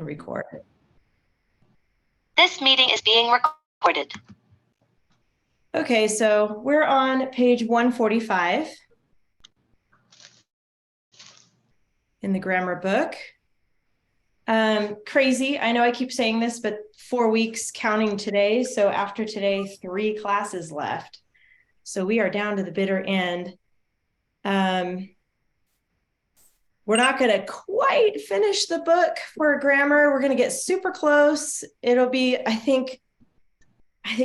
and record. This meeting is being recorded. Okay, so we're on page 145 in the grammar book. Crazy. I know I keep saying this, but 4 weeks counting today. So after today, 3 classes left. So we are down to the bitter end. We're not going to quite finish the book for grammar. We're going to get super close. It'll be, I think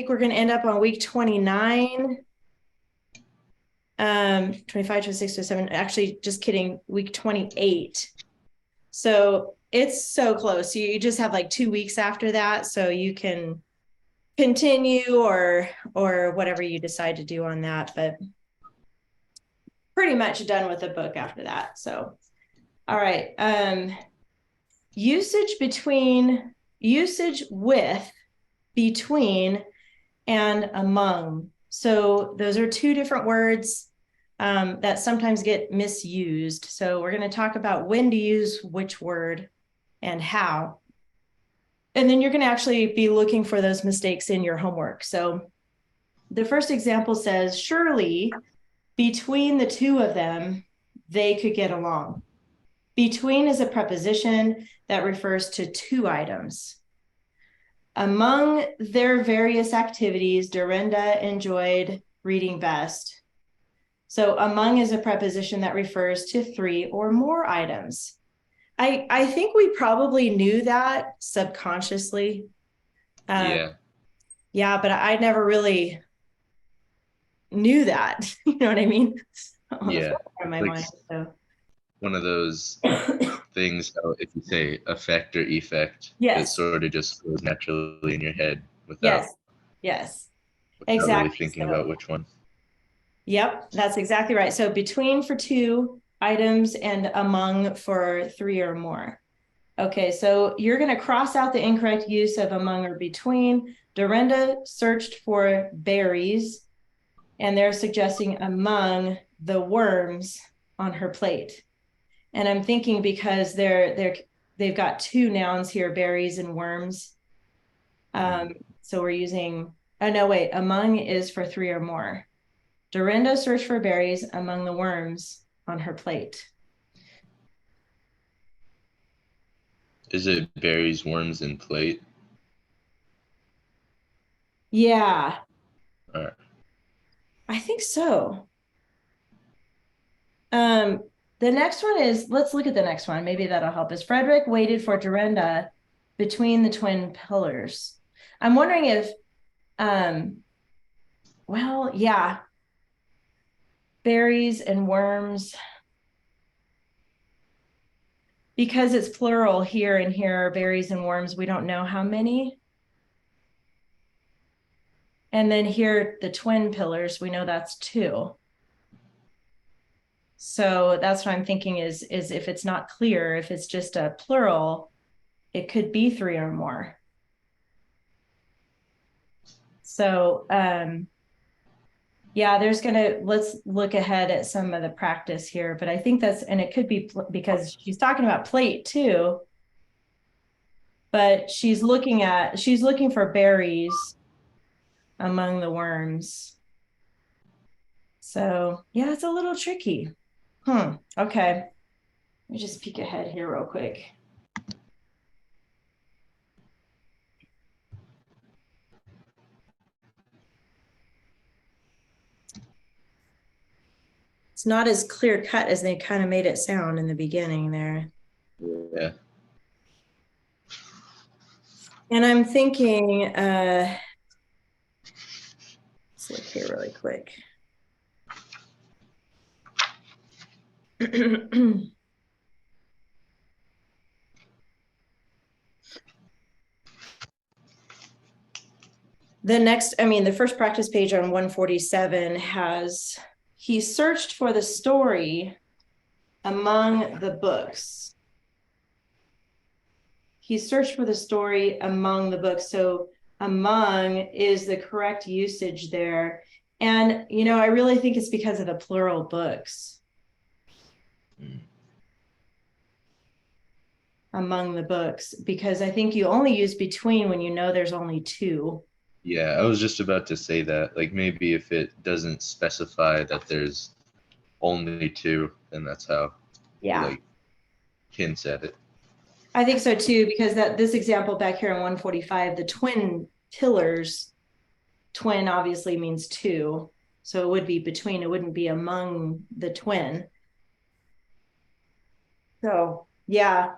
we're going to end up on week 29. 25, 26, 27, actually just kidding, week 28. So it's so close. You just have like 2 weeks after that. So you can continue or whatever you decide to do on that, but pretty much done with the book after that. So, all right. Usage with, between, and among. So those are 2 different words that sometimes get misused. So we're going to talk about when to use which word and how. And then you're going to actually be looking for those mistakes in your homework. So the first example says, surely between the 2 of them, they could get along. Between is a preposition that refers to 2 items. Among their various activities, Dorinda enjoyed reading best. So among is a preposition that refers to 3 or more items. I think we probably knew that subconsciously. Yeah, but I never really knew that. You know what I mean? On the forefront of my mind. So. One of those things, if you say effect or effect, yes, it sort of just goes naturally in your head without exactly really thinking about which one. Yep, that's exactly right. So between for 2 items and among for 3 or more. Okay, so you're going to cross out the incorrect use of among or between. Dorinda searched for berries, and they're suggesting among the worms on her plate. And I'm thinking because they've got 2 nouns here, berries and worms. So we're using, oh no, wait, among is for 3 or more. Dorinda searched for berries among the worms on her plate. Is it berries, worms, and plate? Yeah. All right. I think so. The next one is, let's look at the next one. Maybe that'll help us. Frederick waited for Dorinda between the twin pillars. I'm wondering if, well, yeah, berries and worms, because it's plural here and here, berries and worms, we don't know how many. And then here, the twin pillars, we know that's 2. So that's what I'm thinking is if it's not clear, if it's just a plural, it could be 3 or more. So, yeah, let's look ahead at some of the practice here, but I think and it could be because she's talking about plate too, but she's looking for berries among the worms. So yeah, it's a little tricky. Okay. Let me just peek ahead here real quick. It's not as clear cut as they kind of made it sound in the beginning there. Yeah. And I'm thinking, let's look here really quick. The first practice page on 147 has, he searched for the story among the books. He searched for the story among the books. So among is the correct usage there. And, I really think it's because of the plural books. among the books, because I think you only use between when you know there's only two. Yeah, I was just about to say that. Like maybe if it doesn't specify that there's only two, then that's how Yeah, like Ken said it. I think so too, because this example back here in 145, the twin pillars, twin obviously means two. So it would be between, it wouldn't be among the twin. So yeah.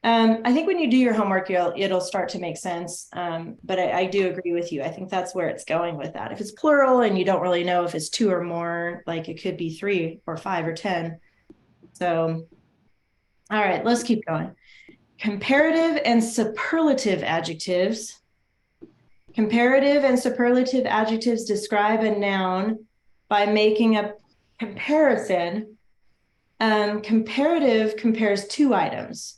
I think when you do your homework, it'll start to make sense. But I do agree with you. I think that's where it's going with that. If it's plural and you don't really know if it's two or more, like it could be 3 or 5 or 10. So, all right, let's keep going. Comparative and superlative adjectives. Comparative and superlative adjectives describe a noun by making a comparison. Comparative compares two items.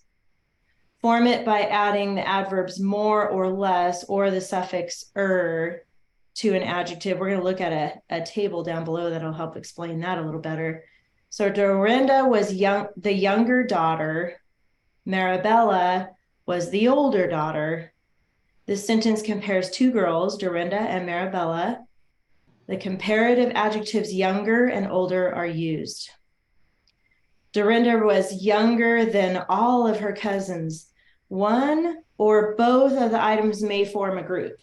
Form it by adding the adverbs more or less or the suffix er to an adjective. We're going to look at a table down below that'll help explain that a little better. So Dorinda was the younger daughter. Marabella was the older daughter. This sentence compares two girls, Dorinda and Marabella. The comparative adjectives younger and older are used. Dorinda was younger than all of her cousins. One or both of the items may form a group.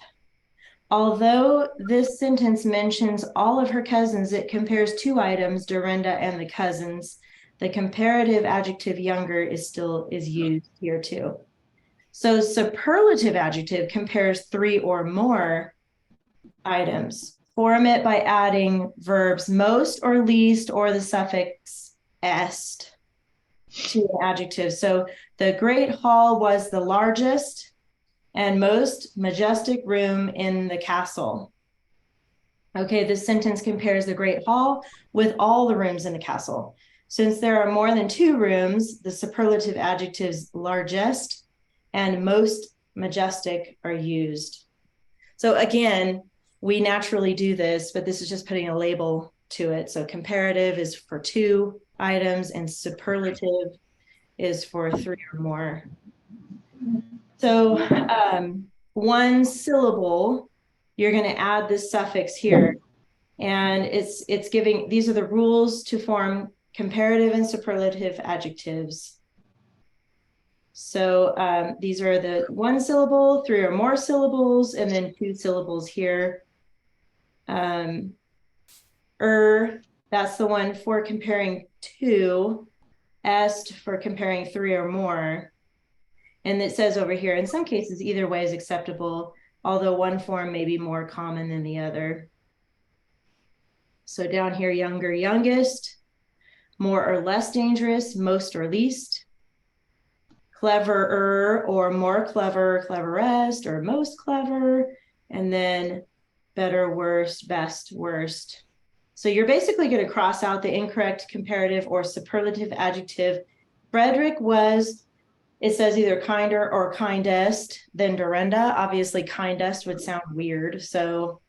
Although this sentence mentions all of her cousins, it compares two items, Dorinda and the cousins. The comparative adjective younger is used here too. So superlative adjective compares three or more items. Form it by adding verbs most or least or the suffix est to an adjective. So the great hall was the largest and most majestic room in the castle. Okay, this sentence compares the great hall with all the rooms in the castle. Since there are more than two rooms, the superlative adjectives largest and most majestic are used. So again, we naturally do this, but this is just putting a label to it. So comparative is for two items and superlative is for three or more. So one syllable, you're going to add this suffix here. And it's giving, these are the rules to form comparative and superlative adjectives. So these are the one syllable, three or more syllables, and then two syllables here. That's the one for comparing two. Est for comparing three or more. And it says over here, in some cases, either way is acceptable, although one form may be more common than the other. So down here, younger, youngest, more or less dangerous, most or least, cleverer or more clever, cleverest, or most clever, and then better, worst, best, worst. So you're basically going to cross out the incorrect comparative or superlative adjective. Frederick was, it says either kinder or kindest than Dorinda. Obviously, kindest would sound weird. So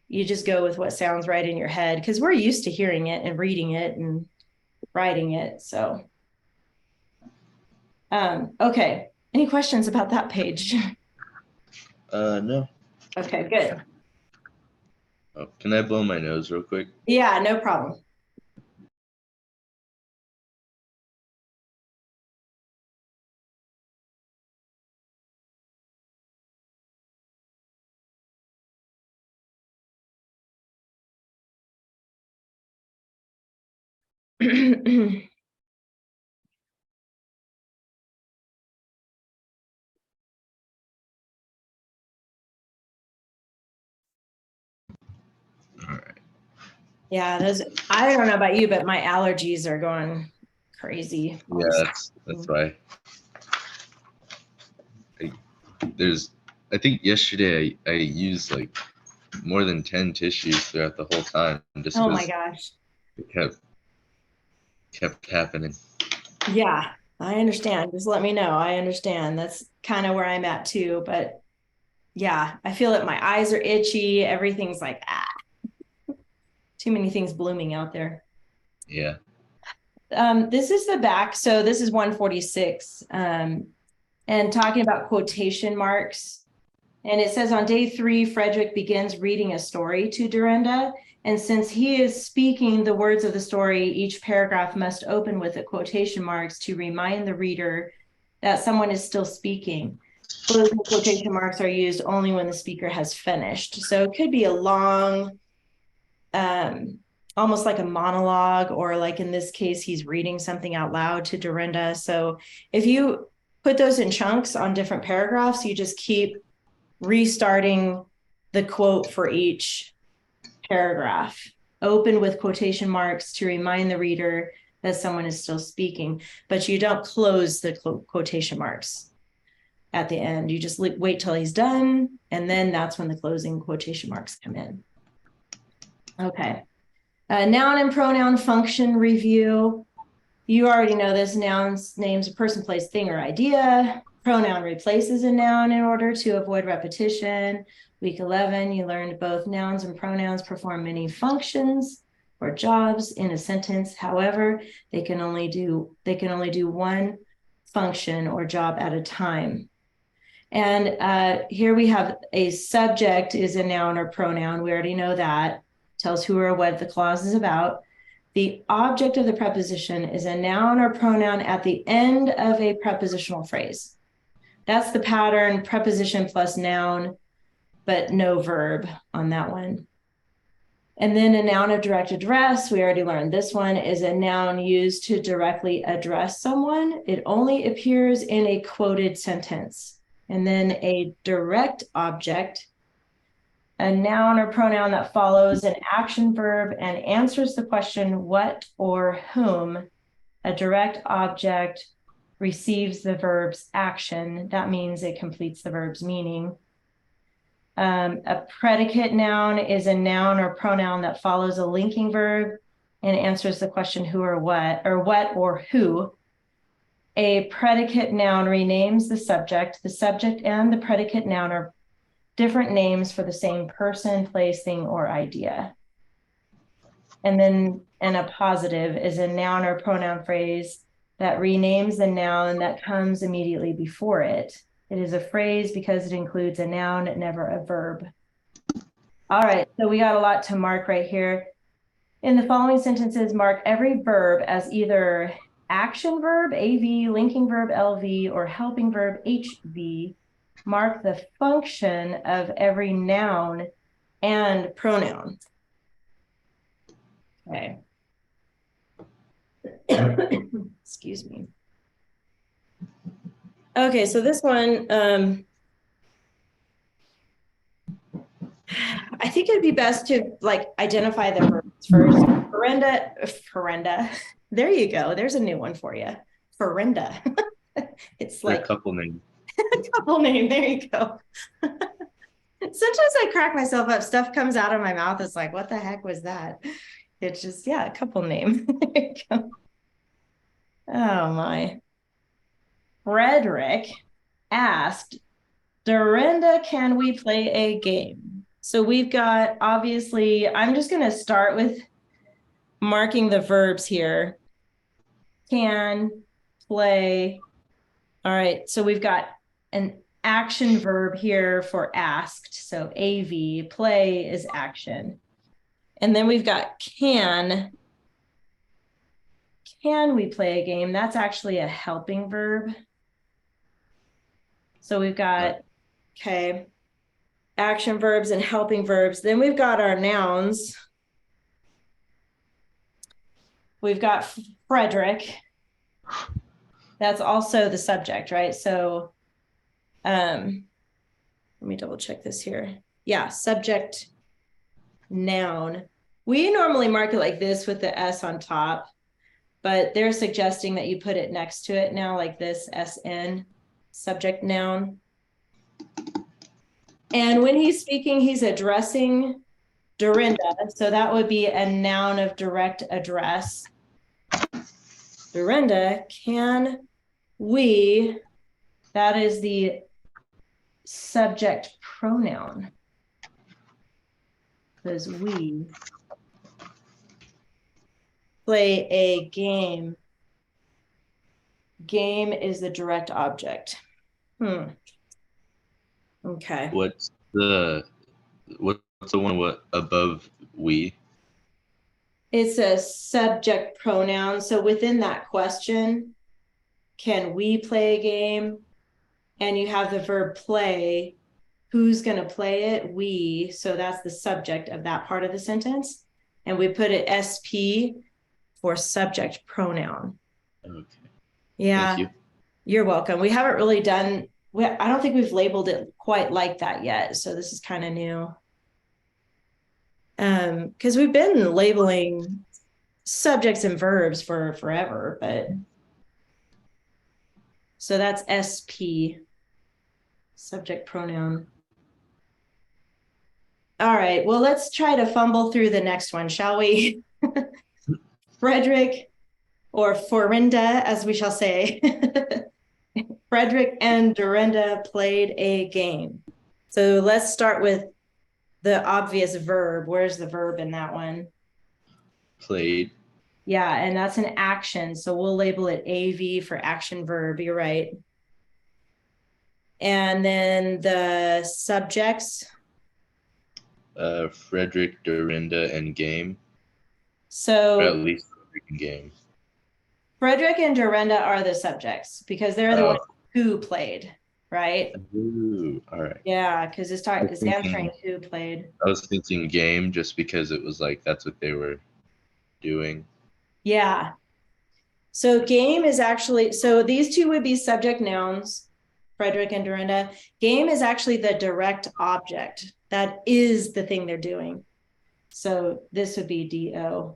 you just go with what sounds right in your head because we're used to hearing it and reading it and writing it. So, okay. Any questions about that page? No. Okay, good. Oh, can I blow my nose real quick? Yeah, no problem. All right. Yeah, I don't know about you, but my allergies are going crazy. Yeah, that's why. I think yesterday I used like more than 10 tissues throughout the whole time just Oh my because gosh. it kept happening. Yeah, I understand. Just let me know. I understand. That's kind of where I'm at too. But yeah, I feel that my eyes are itchy. Everything's like, too many things blooming out there. Yeah. This is the back. So this is 146. And talking about quotation marks. And it says on day 3, Frederick begins reading a story to Dorinda. And since he is speaking the words of the story, each paragraph must open with the quotation marks to remind the reader that someone is still speaking. Closing quotation marks are used only when the speaker has finished. So it could be a long, almost like a monologue, or like in this case, he's reading something out loud to Dorinda. So if you put those in chunks on different paragraphs, you just keep restarting the quote for each paragraph. Open with quotation marks to remind the reader that someone is still speaking, but you don't close the quotation marks at the end. You just wait till he's done, and then that's when the closing quotation marks come in. Okay. Noun and pronoun function review. You already know this. Nouns names a person, place, thing, or idea. Pronoun replaces a noun in order to avoid repetition. Week 11, you learned both nouns and pronouns perform many functions or jobs in a sentence. However, they can only do one function or job at a time. And here we have a subject is a noun or pronoun. We already know that. Tells who or what the clause is about. The object of the preposition is a noun or pronoun at the end of a prepositional phrase. That's the pattern, preposition plus noun, but no verb on that one. And then a noun of direct address, we already learned this one, is a noun used to directly address someone. It only appears in a quoted sentence. And then a direct object, a noun or pronoun that follows an action verb and answers the question what or whom. A direct object receives the verb's action. That means it completes the verb's meaning. A predicate noun is a noun or pronoun that follows a linking verb and answers the question who or what or who. A predicate noun renames the subject. The subject and the predicate noun are different names for the same person, place, thing, or idea. And then a appositive is a noun or pronoun phrase that renames the noun that comes immediately before it. It is a phrase because it includes a noun, never a verb. All right, so we got a lot to mark right here. In the following sentences, mark every verb as either action verb, AV, linking verb, LV, or helping verb, HV. Mark the function of every noun and pronoun. Okay. Excuse me. Okay, so this one, I think it'd be best to like identify the verbs first. Ferenda. There you go. There's a new one for you. Ferenda. It's like a couple names. A couple name. There you go. Sometimes I crack myself up. Stuff comes out of my mouth. It's like, what the heck was that? It's just, yeah, a couple name. There you go. Oh my. Frederick asked, Dorinda, can we play a game? So we've got, obviously, I'm just going to start with marking the verbs here. Can, play. All right, so we've got an action verb here for asked. So AV, play is action. And then we've got can. Can we play a game? That's actually a helping verb. So we've got, okay, action verbs and helping verbs. Then we've got our nouns. We've got Frederick. That's also the subject, right? So let me double check this here. Yeah, subject, noun. We normally mark it like this with the S on top, but they're suggesting that you put it next to it now like this, SN, subject, noun. And when he's speaking, he's addressing Dorinda. So that would be a noun of direct address. Dorinda, can we, that is the subject pronoun. Because we play a game. Game is the direct object. Okay. What's the one what above we? It's a subject pronoun. So within that question, can we play a game? And you have the verb play. Who's going to play it? We. So that's the subject of that part of the sentence. And we put it SP for subject pronoun. Okay. Yeah. Thank you. You're welcome. We haven't really done, I don't think we've labeled it quite like that yet. So this is kind of new. Because we've been labeling subjects and verbs for forever, but so that's SP, subject pronoun. All right, well, let's try to fumble through the next one, shall we? Frederick, or Florinda, as we shall say. Frederick and Dorinda played a game. So let's start with the obvious verb. Where's the verb in that one? Played. Yeah, and that's an action. So we'll label it AV for action verb. You're right. And then the subjects. Frederick, Dorinda, and game. Or at So least Frederick and game. Frederick and Dorinda are the subjects because they're the ones who played, right? Ooh, all right. Yeah, because it's thinking- answering who played. I was thinking game just because it was like that's what they were doing. Yeah. So game is actually, so these two would be subject nouns, Frederick and Dorinda. Game is actually the direct object. That is the thing they're doing. So this would be DO.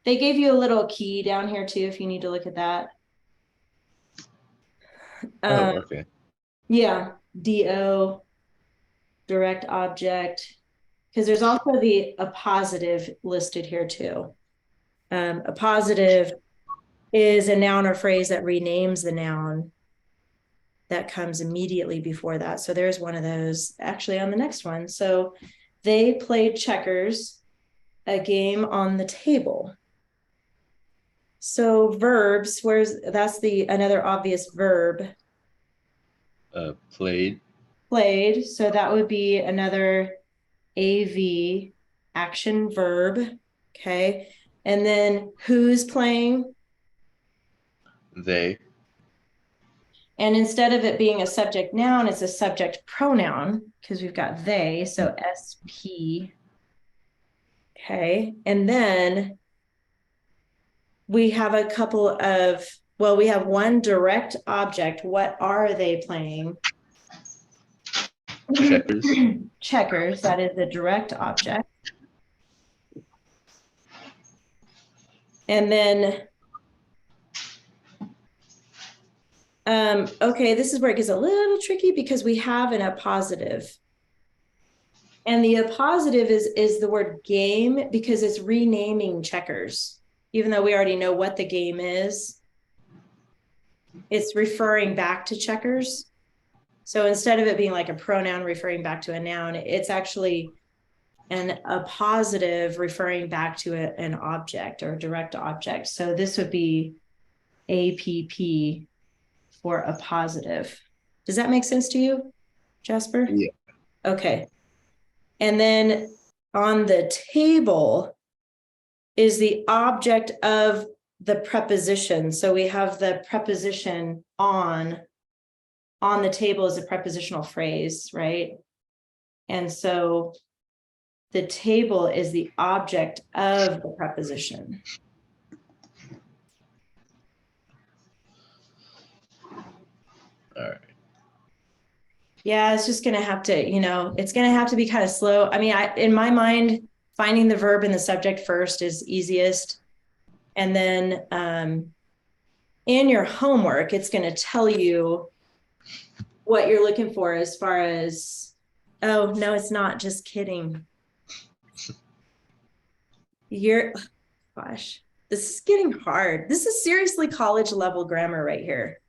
They gave you a little key down here too, if you need to look at that. Okay. Yeah, DO, direct object, because there's also the appositive listed here too. Appositive is a noun or phrase that renames the noun that comes immediately before that. So there's one of those actually on the next one. So they played checkers, a game on the table. So verbs, that's another obvious verb. Played. Played. So that would be another AV action verb. Okay. And then who's playing? They. And instead of it being a subject noun, it's a subject pronoun because we've got they. So SP. Okay. And then we have a couple of, well, we have one direct object. What are they playing? Checkers. Checkers. That is the direct object. And then, okay, this is where it gets a little tricky because we have an appositive. And the appositive is the word game because it's renaming checkers. Even though we already know what the game is, it's referring back to checkers. So instead of it being like a pronoun referring back to a noun, it's actually a positive referring back to an object or a direct object. So this would be APP for a positive. Does that make sense to you, Jasper? Yeah. Okay. And then on the table is the object of the preposition. So we have the preposition on the table is a prepositional phrase, right? And so the table is the object of the preposition. All right. Yeah, it's just going to have to, it's going to have to be kind of slow. I mean, in my mind, finding the verb and the subject first is easiest. And then in your homework, it's going to tell you what you're looking for as far as, oh, no, it's not. Just kidding. Gosh, this is getting hard. This is seriously college level grammar right here.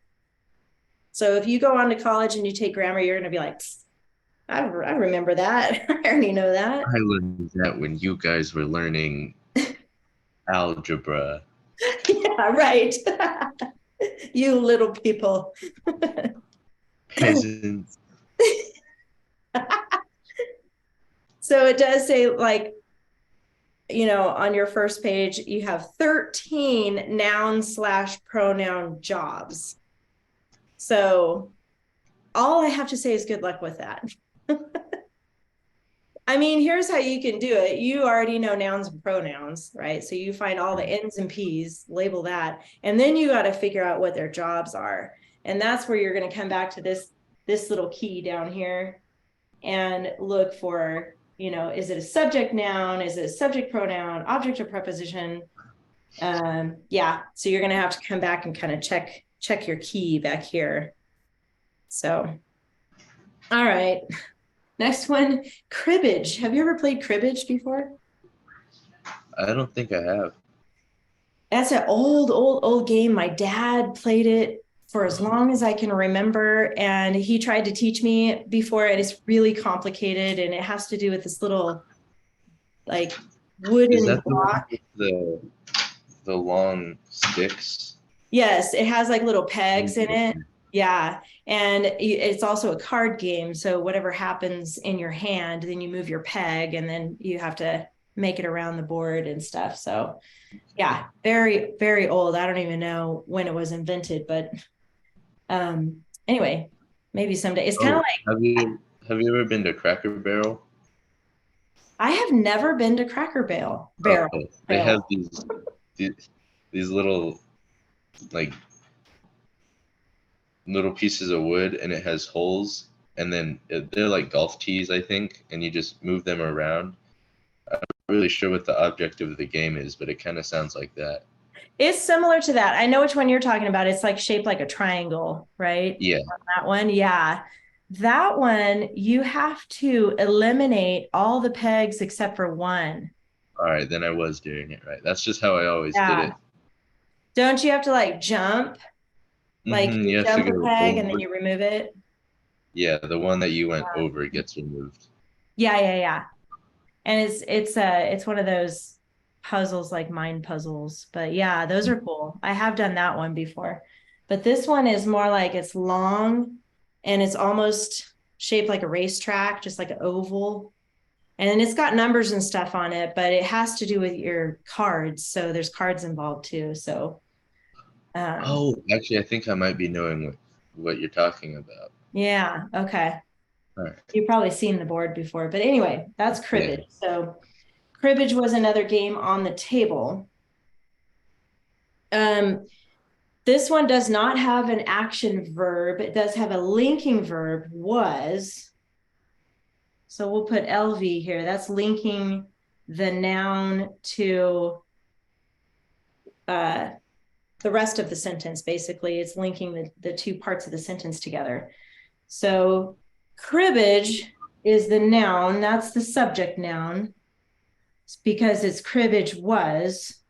So if you go on to college and you take grammar, you're going to be like, I remember that. I already know that. I learned that when you guys were learning Algebra. Yeah, right. You little people. Peasants. So it does say, like, on your first page, you have 13 noun/pronoun jobs. So all I have to say is good luck with that. I mean, here's how you can do it. You already know nouns and pronouns, right? So you find all the N's and P's, label that, and then you got to figure out what their jobs are. And that's where you're going to come back to this little key down here and look for, is it a subject noun? Is it a subject pronoun, object or preposition? Yeah. So you're going to have to come back and kind of check your key back here. So, all right. Next one, cribbage. Have you ever played cribbage before? I don't think I have. That's an old game. My dad played it for as long as I can remember, and he tried to teach me before. It is really complicated, and it has to do with this little, like, wooden Is that the one block. with the long sticks? Yes, it has like little pegs in it. Yeah. And it's also a card game. So whatever happens in your hand, then you move your peg and then you have to make it around the board and stuff. So yeah, very, very old. I don't even know when it was invented, but anyway, maybe someday. It's kind of like, have you ever been to Cracker Barrel? I have never been to Cracker Barrel. Okay. They have these little, like, little pieces of wood, and it has holes, and then they're like golf tees, I think, and you just move them around. I'm not really sure what the object of the game is, but it kind of sounds like that. It's similar to that. I know which one you're talking about. It's like shaped like a triangle, right? Yeah. That one, yeah. That one, you have to eliminate all the pegs except for one. All right, then I was doing it right. That's just how I always did Yeah. it. Don't you have to like jump? Like Mm-hmm, you you have to jump a go peg and then over. you remove it? Yeah, the one that you went over gets removed. Yeah. And it's one of those puzzles, like mind puzzles. But yeah, those are cool. I have done that one before. But this one is more like it's long and it's almost shaped like a racetrack, just like an oval. And it's got numbers and stuff on it, but it has to do with your cards. So there's cards involved too. So Oh, actually, I think I might be knowing what you're talking about. yeah, okay. All right. You've probably seen the board before, but anyway, that's cribbage. Yeah. So cribbage was another game on the table. This one does not have an action verb. It does have a linking verb, was. So we'll put LV here. That's linking the noun to the rest of the sentence. Basically, it's linking the two parts of the sentence together. So cribbage is the noun. That's the subject noun. It's because it's cribbage was.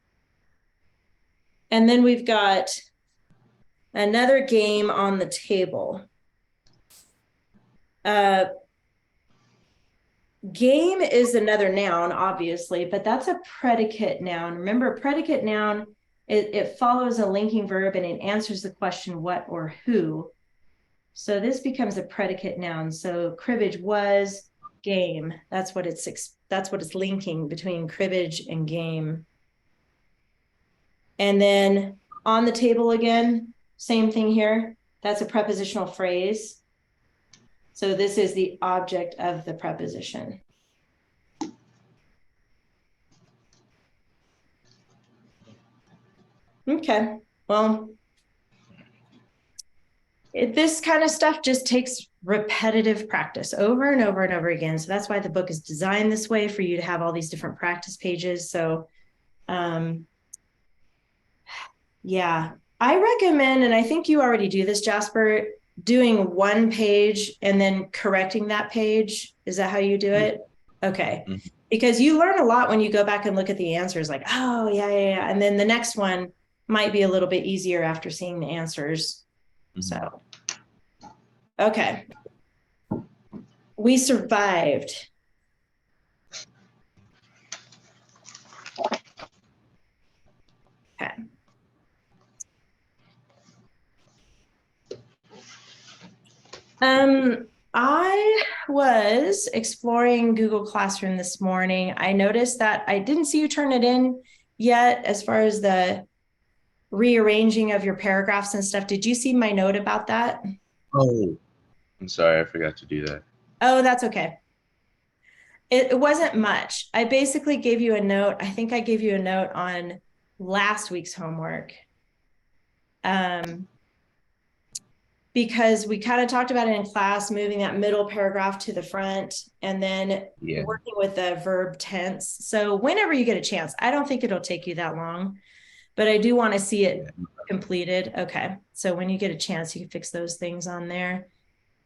And then we've got another game on the table. Game is another noun, obviously, but that's a predicate noun. Remember, predicate noun, it follows a linking verb and it answers the question what or who. So this becomes a predicate noun. So cribbage was game. That's what it's linking between cribbage and game. And then on the table again, same thing here. That's a prepositional phrase. So this is the object of the preposition. Okay, well, this kind of stuff just takes repetitive practice over and over and over again. So that's why the book is designed this way, for you to have all these different practice pages. So yeah, I recommend, and I think you already do this, Jasper, doing one page and then correcting that page. Is that how you do it? Okay. Mm-hmm. Because you learn a lot when you go back and look at the answers, like, oh, yeah. And then the next one might be a little bit easier after seeing the answers. Mm-hmm. So, okay. We survived. I was exploring Google Classroom this morning. I noticed that I didn't see you turn it in yet as far as the rearranging of your paragraphs and stuff. Did you see my note about that? Oh, I'm sorry, I forgot to do that. Oh, that's okay. It wasn't much. I basically gave you a note. I think I gave you a note on last week's homework. Because we kind of talked about it in class, moving that middle paragraph to the front and then Yeah. working with the verb tense. So whenever you get a chance, I don't think it'll take you that long, but I do want to see it completed. Okay. So when you get a chance, you can fix those things on there.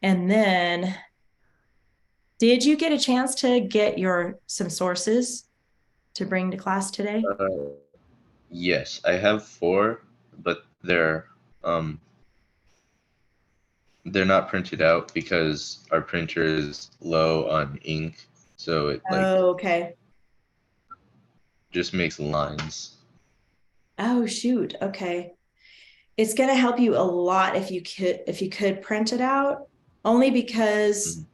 And then did you get a chance to get some sources to bring to class today? Yes, I have four, but they're not printed out because our printer is low on ink, so it like Oh, okay. just makes lines. Oh, shoot. Okay. It's going to help you a lot if you could print it out, only because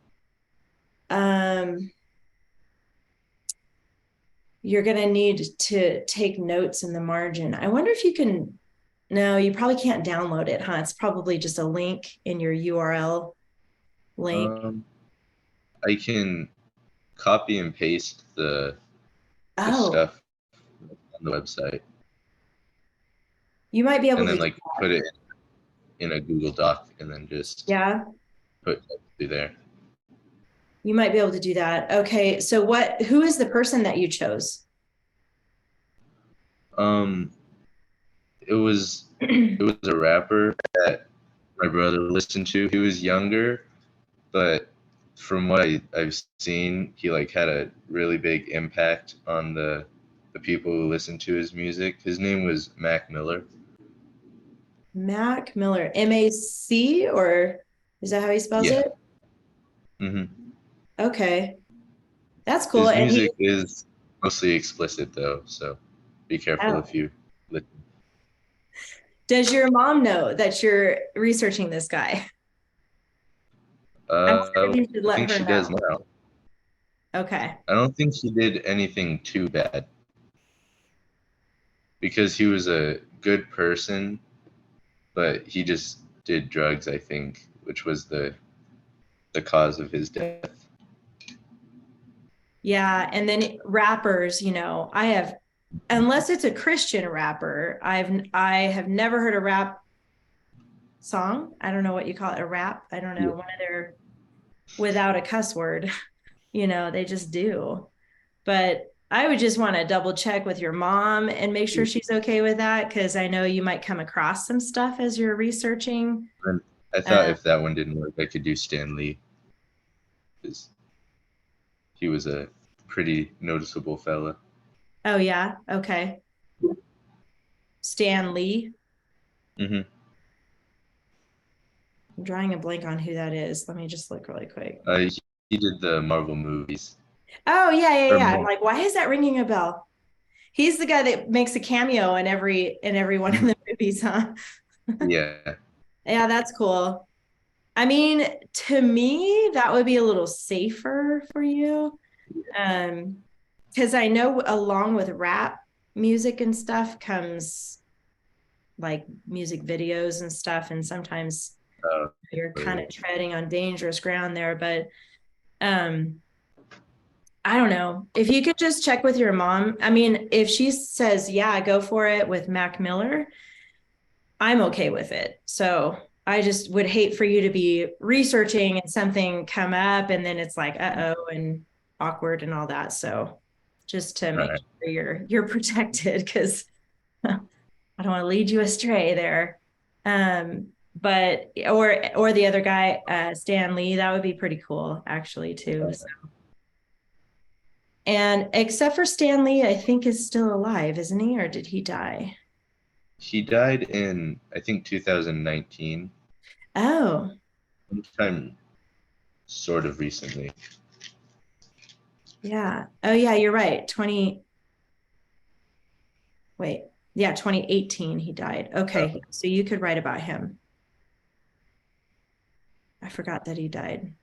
you're going to need to take notes in the margin. I wonder if you can. No, you probably can't download it, huh? It's probably just a link in your URL link. Um, I can copy and paste the Oh, stuff on the website you might be able and to then do like put it in a Google Doc and then just yeah, put it through there. you might be able to do that. Okay, so who is the person that you chose? Um, it was a rapper that my brother listened to. He was younger, but from what I've seen, he like had a really big impact on the people who listened to his music. His name was Mac Miller. Mac Miller, MAC, or is that how he spells Yeah. it? hmm Okay, that's cool. His And music is mostly explicit though, so be careful oh, if you listen. does your mom know that you're researching this guy? I'm sure you should I let think her she does know. now. Okay. I don't think she did anything too bad because he was a good person, but he just did drugs, I think, which was the cause of his death. Yeah, and then rappers, unless it's a Christian rapper, I have never heard a rap song. I don't know what you call it, a rap. I don't know, Yeah. one of their without a cuss word. They just do. But I would just want to double check with your mom and make sure she's okay with that because I know you might come across some stuff as you're researching. And I thought Uh, if that one didn't work, I could do Stan Lee because he was a pretty noticeable fella. oh yeah, okay. Stan Lee. hmm I'm drawing a blank on who that is. Let me just look really quick. he did the Marvel movies. Oh yeah, yeah, Or yeah. I'm like, why is that ringing a bell? He's the guy that makes a cameo in every one of Mhm. the movies, huh? Yeah. Yeah, that's cool. I mean, to me, that would be a little safer for you. Um, because I know along with rap music and stuff comes like music videos and stuff, and sometimes Uh, you're kind of treading on dangerous ground there, but um I don't know. If you could just check with your mom. I mean, if she says, yeah, go for it with Mac Miller, I'm okay with it. So I just would hate for you to be researching and something come up and then it's like, uh-oh, and awkward and all that. So just to make right. sure you're protected because I don't want to lead you astray there. But or the other guy, Stan Lee, that would be pretty cool actually too. So and except for Stanley, I think is still alive, isn't he? Or did he die? He died in I think 2019, Oh, sometime sort of recently. yeah. Oh, yeah, you're right. Wait. Yeah, 2018 he died. Uh, Okay. So you could write about him. I forgot that he died.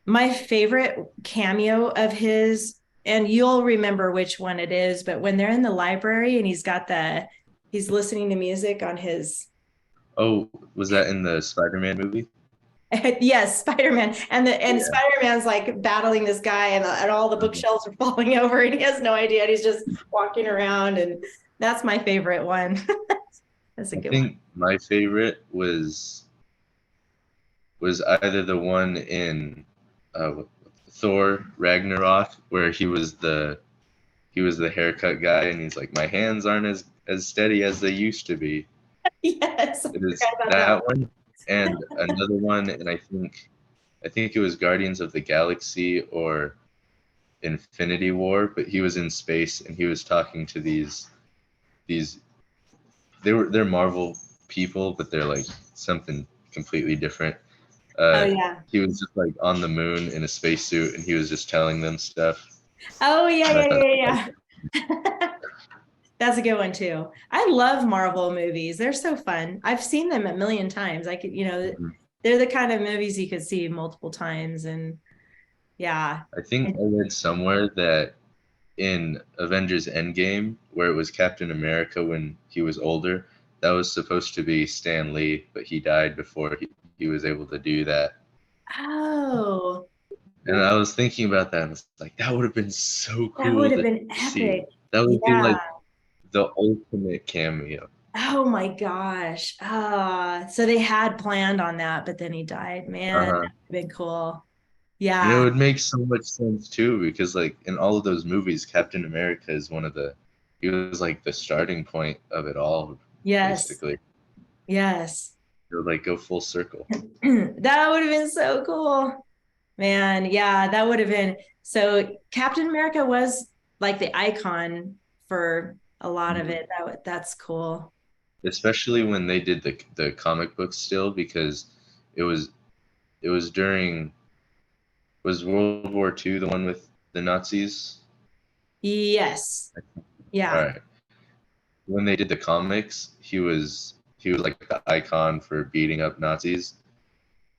My favorite cameo of his, and you'll remember which one it is, but when they're in the library and he's listening to music on his Oh, was that in the Spider-Man movie? yes, Spider-Man. And Yeah. Spider-Man's like battling this guy and all the bookshelves are falling over and he has no idea. And he's just walking around and that's my favorite one. That's a I good one. think my favorite was either the one in Thor Ragnarok where he was the haircut guy and he's like, my hands aren't as steady as they used to be. Yes, I It is forgot about that. that one and another one, and I think it was Guardians of the Galaxy or Infinity War, but he was in space and he was talking to these they're Marvel people, but they're like something completely different. Oh yeah. He was just like on the moon in a spacesuit and he was just telling them stuff. Oh yeah, And I yeah, thought, yeah, yeah. That's a good one too. I love Marvel movies. They're so fun. I've seen them a million times. I could, Mhm. they're the kind of movies you could see multiple times. And yeah. I think I read somewhere that in Avengers Endgame, where it was Captain America when he was older, that was supposed to be Stan Lee, but he died before he was able to do that. Oh, And I was thinking about that, and it's like that would have been so that would cool have to been see. epic. That would be Yeah. like the ultimate cameo. Oh my gosh. So they had planned on that, but then he died. Man, that Uh-huh. would have been cool. And it Yeah. would make so much sense too, because like in all of those movies, Captain America is he was like the starting point of it all, Yes. basically. Yes. It would like go full circle. That would have been so cool. Man, yeah, that would have been so Captain America was like the icon for a lot of it. That's cool. Especially when they did the comic books still, because it was it was during was World War II the one with the Nazis? Yes. All Yeah. right. When they did the comics, he was like the icon for beating up Nazis.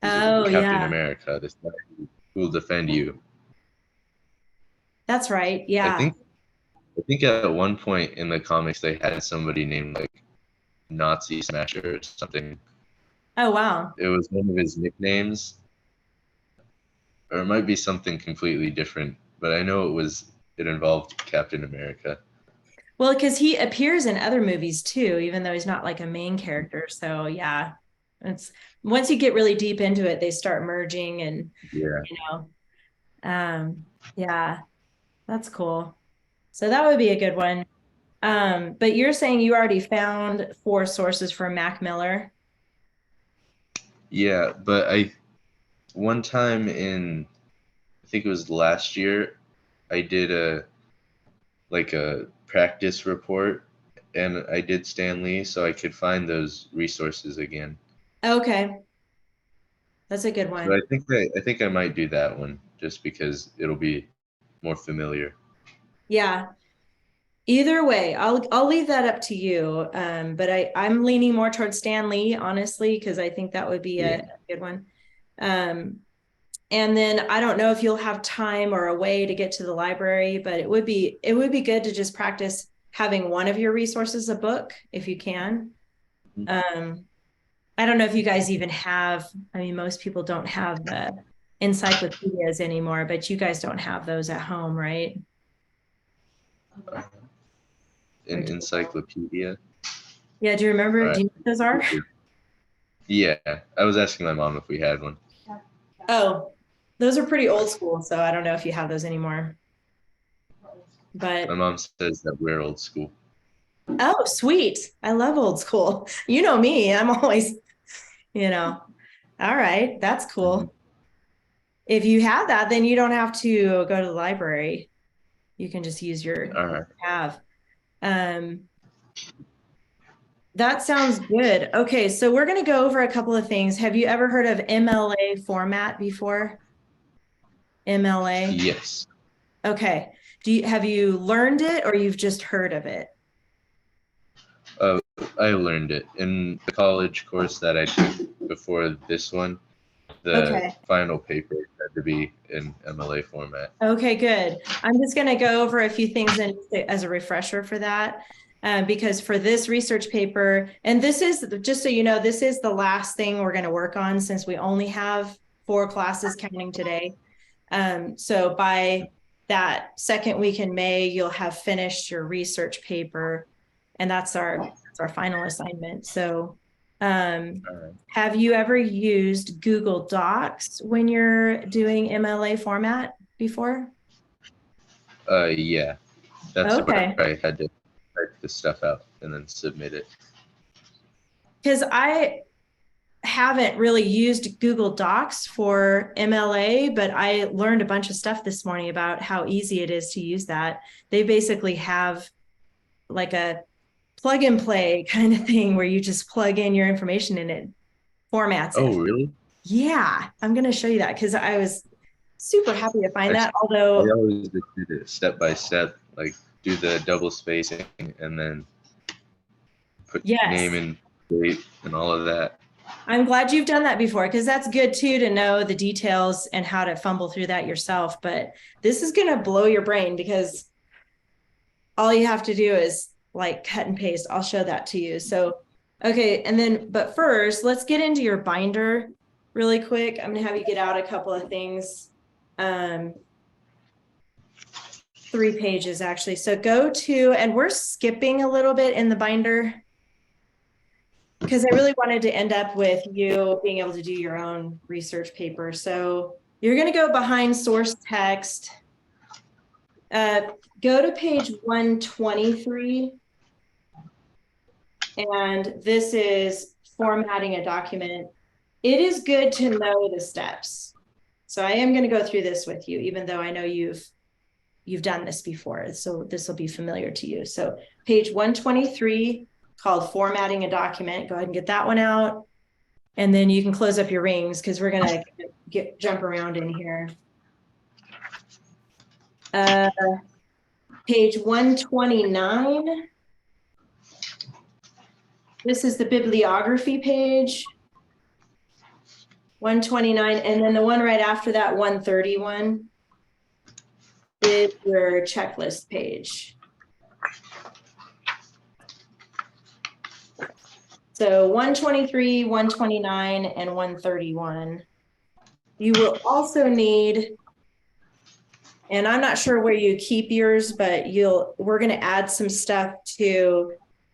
He's like Oh, Captain yeah. America, this guy who will defend you. That's right. I Yeah. think I think at one point in the comics they had somebody named like Nazi Smasher or something. Oh, wow. It was one of his nicknames, or it might be something completely different, but I know it involved Captain America. Well, because he appears in other movies too, even though he's not like a main character. So yeah, it's once you get really deep into it, they start merging and Yeah. you know, yeah, that's cool. So that would be a good one. But you're saying you already found 4 sources for Mac Miller. Yeah, but I one time in I think it was last year, I did a practice report and I did Stan Lee so I could find those resources again. Okay, that's a good So one. I think I might do that one just because it'll be more familiar. Yeah. Either way, I'll leave that up to you. But I'm leaning more towards Stan Lee, honestly, because I think that would be Yeah. a good one. Um, and then I don't know if you'll have time or a way to get to the library, but it would be good to just practice having one of your resources a book if you can. Um, I don't know if you guys even have, I mean, most people don't have the encyclopedias anymore, but you guys don't have those at home, right? An encyclopedia. Yeah, do you remember? All Do right. you know what those are? Yeah, I was asking my mom if we had one. Oh, those are pretty old school, so I don't know if you have those anymore. But My mom says that we're old school. oh, sweet. I love old school. You know me, I'm always, you know. All right, that's Mhm. cool. If you have that, then you don't have to go to the library. You can just use your All right. have. Um, that sounds good. Okay, so we're going to go over a couple of things. Have you ever heard of MLA format before? MLA? Yes. Okay. Have you learned it or you've just heard of it? Uh, I learned it in the college course that I took before this one. The Okay. final paper had to be in MLA format. Okay, good. I'm just going to go over a few things as a refresher for that. Because for this research paper, and this is, just so you know, this is the last thing we're going to work on since we only have 4 classes counting today. So by that second week in May, you'll have finished your research paper, and that's our final assignment. So have you ever used Google Docs when you're doing MLA format before? Yeah, that's Okay. where I had to type the stuff out and then submit it. Because I haven't really used Google Docs for MLA, but I learned a bunch of stuff this morning about how easy it is to use that. They basically have like a plug and play kind of thing where you just plug in your information and it formats it. Oh, really? Yeah, I'm going to show you that because I was super happy to find that. I Although, always did it step by step, like do the double spacing and then put yes, name and date and all of that. I'm glad you've done that before because that's good too to know the details and how to fumble through that yourself. But this is going to blow your brain because all you have to do is like cut and paste. I'll show that to you. So, okay. And then, but first, let's get into your binder really quick. I'm going to have you get out a couple of things. 3 pages actually. So go to, and we're skipping a little bit in the binder because I really wanted to end up with you being able to do your own research paper. So you're going to go behind source text. Go to page 123. And this is formatting a document. It is good to know the steps. So I am going to go through this with you, even though I know you've done this before. So this will be familiar to you. So page 123 called formatting a document. Go ahead and get that one out. And then you can close up your rings because we're going to jump around in here. Page 129. This is the bibliography page. 129. And then the one right after that, 131, is your checklist page. So 123, 129, and 131. You will also need, and I'm not sure where you keep yours, but we're going to add some stuff to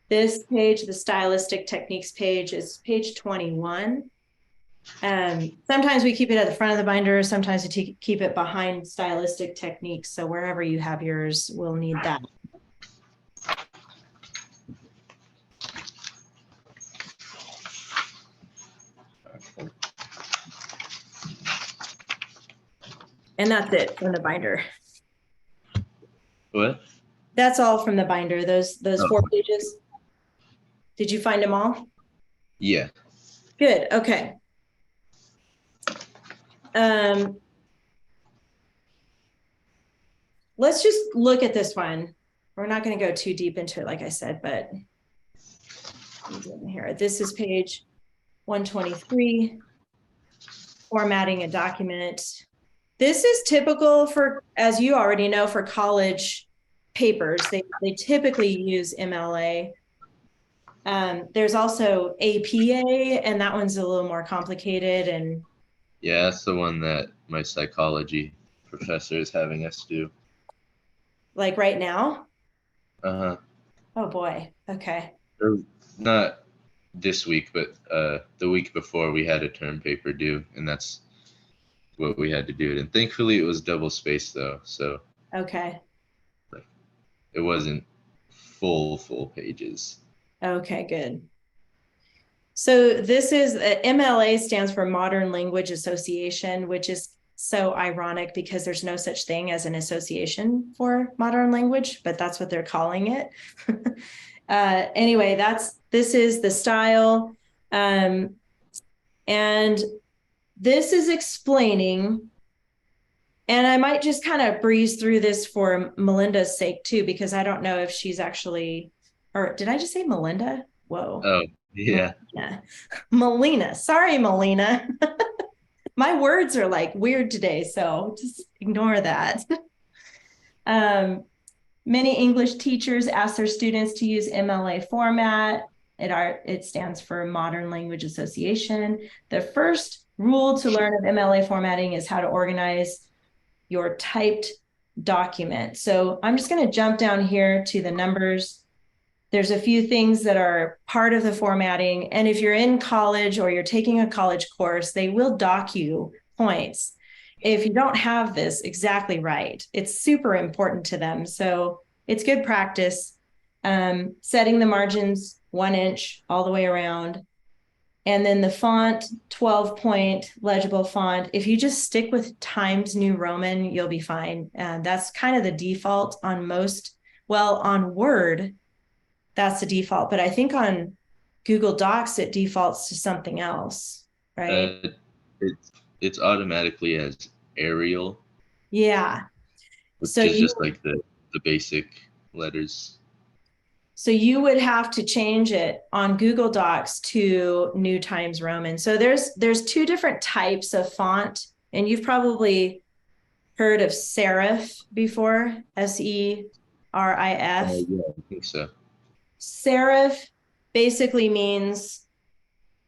this page. The stylistic techniques page is page 21. Sometimes we keep it at the front of the binder. Sometimes we keep it behind stylistic techniques. So wherever you have yours, we'll need that. And that's it from the binder. What? That's all from the binder, those 4 pages. Did you find them all? Yeah. Good, okay. Let's just look at this one. We're not going to go too deep into it, like I said, but here, this is page 123, formatting a document. This is typical for, as you already know, for college papers. They typically use MLA. There's also APA, and that one's a little more complicated. And yeah, that's the one that my psychology professor is having us do. Like right now? Uh-huh. Oh boy. Okay. Or not this week, but the week before we had a term paper due, and that's what we had to do. And thankfully it was double spaced though, so okay. It wasn't full pages. Okay, good. So this is MLA stands for Modern Language Association, which is so ironic because there's no such thing as an association for modern language, but that's what they're calling it. Anyway, this is the style. And this is explaining, and I might just kind of breeze through this for Melinda's sake too, because I don't know if she's actually, or did I just say Melinda? Whoa. Oh, yeah. Yeah. Melina. Sorry, Melina. My words are like weird today, so just ignore that. Many English teachers ask their students to use MLA format. It stands for Modern Language Association. The first rule to learn of MLA formatting is how to organize your typed document. So I'm just going to jump down here to the numbers. There's a few things that are part of the formatting. And if you're in college or you're taking a college course, they will dock you points if you don't have this exactly right. It's super important to them. So it's good practice. Setting the margins 1 inch all the way around. And then the font, 12-point legible font. If you just stick with Times New Roman, you'll be fine. And that's kind of the default on most, well, on Word, that's the default. But I think on Google Docs, it defaults to something else, right? It's automatically as Arial, Yeah. which So is you just like the basic letters. So you would have to change it on Google Docs to New Times Roman. So there's two different types of font, and you've probably heard of serif before, SERIF. Yeah, I think so. Serif basically means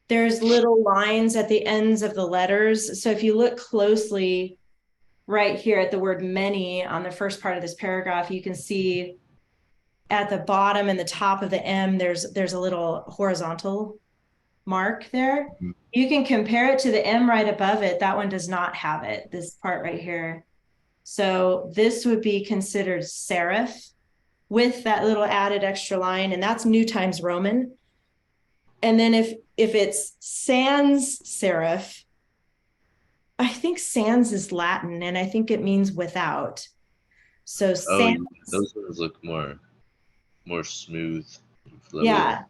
there's little lines at the ends of the letters. So if you look closely right here at the word many on the first part of this paragraph, you can see at the bottom and the top of the M, there's a little horizontal mark there. Mhm. You can compare it to the M right above it. That one does not have it, this part right here. So this would be considered serif with that little added extra line, and that's New Times Roman. And then if it's sans serif, I think sans is Latin, and I think it means without. So Oh, yeah, sans, those ones look more smooth and flowy. yeah.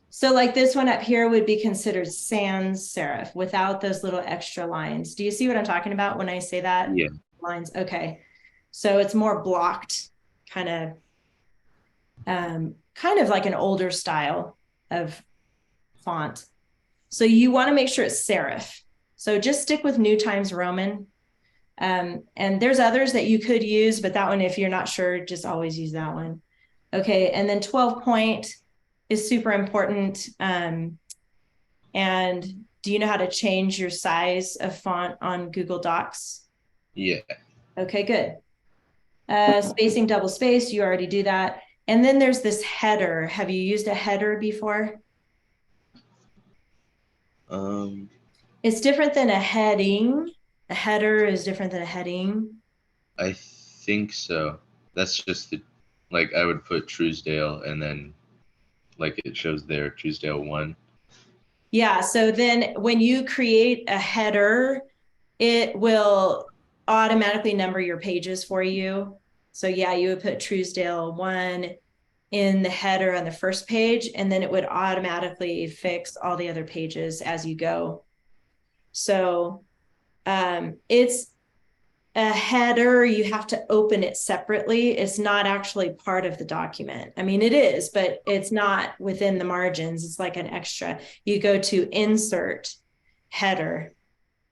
So like this one up here would be considered sans serif without those little extra lines. Do you see what I'm talking about when I say that? Yeah. Lines. Okay. So it's more blocked, kind of like an older style of font. So you want to make sure it's serif. So just stick with New Times Roman. And there's others that you could use, but that one, if you're not sure, just always use that one. Okay. And then 12-point is super important. And do you know how to change your size of font on Google Docs? Yeah. Okay, good. Spacing, double space, you already do that. And then there's this header. Have you used a header before? Um, It's different than a heading. A header is different than a heading. I think so. That's just like I would put Truesdale and then like it shows there Truesdale 1. Yeah, so then when you create a header, it will automatically number your pages for you. So yeah, you would put Truesdale 1 in the header on the first page, and then it would automatically fix all the other pages as you go. So it's a header, you have to open it separately. It's not actually part of the document. I mean, it is, but it's not within the margins. It's like an extra. You go to insert header,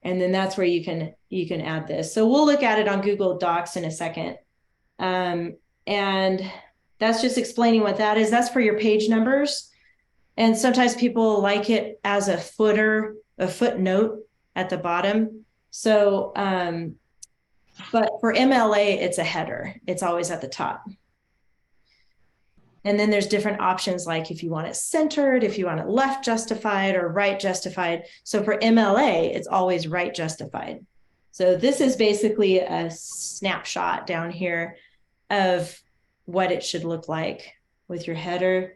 and then that's where you can add this. So we'll look at it on Google Docs in a second. And that's just explaining what that is. That's for your page numbers. And sometimes people like it as a footer, a footnote at the bottom. So, but for MLA, it's a header. It's always at the top. And then there's different options, like if you want it centered, if you want it left justified or right justified. So for MLA, it's always right justified. So this is basically a snapshot down here of what it should look like with your header.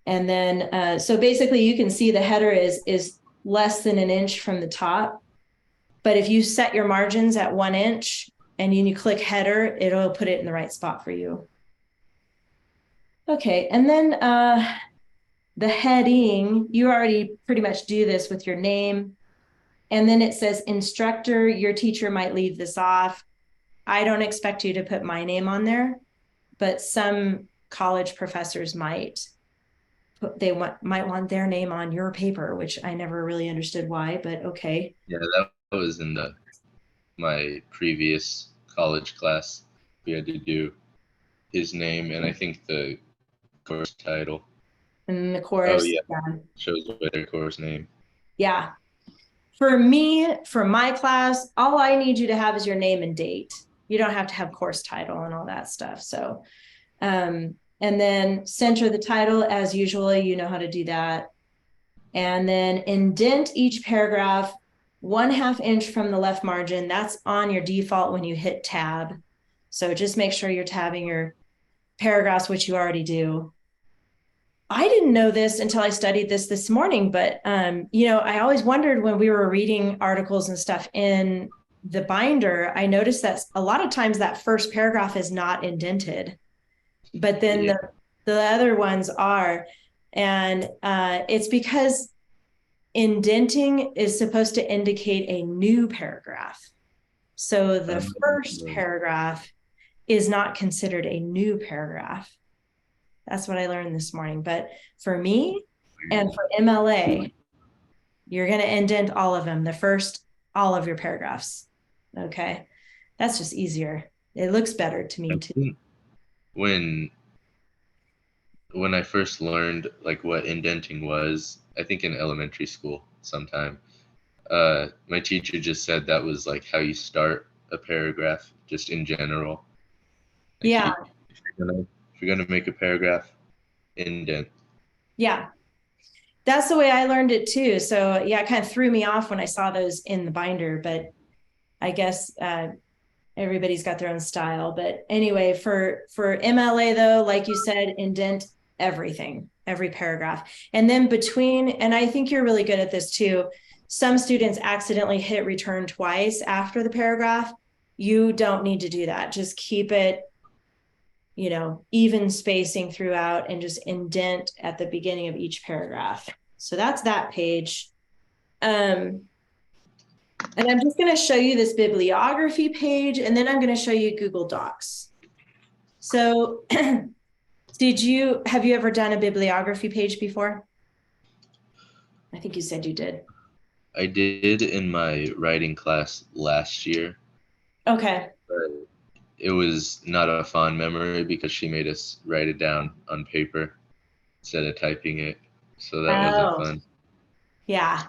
And then, so basically you can see the header is less than an inch from the top. But if you set your margins at 1 inch and you click header, it'll put it in the right spot for you. Okay, and then the heading, you already pretty much do this with your name. And then it says instructor, your teacher might leave this off. I don't expect you to put my name on there, but some college professors might. might want their name on your paper, which I never really understood why, but okay. Yeah, that was in my previous college class. We had to do his name and I think the course title. And the Oh course, yeah, yeah. shows what their course name. Yeah. For me, for my class, all I need you to have is your name and date. You don't have to have course title and all that stuff. So, and then center the title as usual. You know how to do that. And then indent each paragraph 1/2 inch from the left margin. That's on your default when you hit tab. So just make sure you're tabbing your paragraphs, which you already do. I didn't know this until I studied this morning, but I always wondered when we were reading articles and stuff in the binder, I noticed that a lot of times that first paragraph is not indented, but then Yeah. the other ones are. And it's because indenting is supposed to indicate a new paragraph. So the first paragraph is not considered a new paragraph. That's what I learned this morning. But for me and for MLA, you're going to indent all of them, all of your paragraphs. Okay. That's just easier. It looks better to me too. When I first learned like what indenting was, I think in elementary school sometime, my teacher just said that was like how you start a paragraph, just in general. Like Yeah. if you're gonna make a paragraph, indent. Yeah. That's the way I learned it too. So yeah, it kind of threw me off when I saw those in the binder, but I guess everybody's got their own style. But anyway, for MLA though, like you said, indent everything, every paragraph. And then and I think you're really good at this too. Some students accidentally hit return twice after the paragraph. You don't need to do that. Just keep it, even spacing throughout and just indent at the beginning of each paragraph. So that's that page. And I'm just going to show you this bibliography page, and then I'm going to show you Google Docs. So have you ever done a bibliography page before? I think you said you did. I did in my writing class last year. Okay. But it was not a fond memory because she made us write it down on paper instead of typing it. So that wasn't fun. Yeah.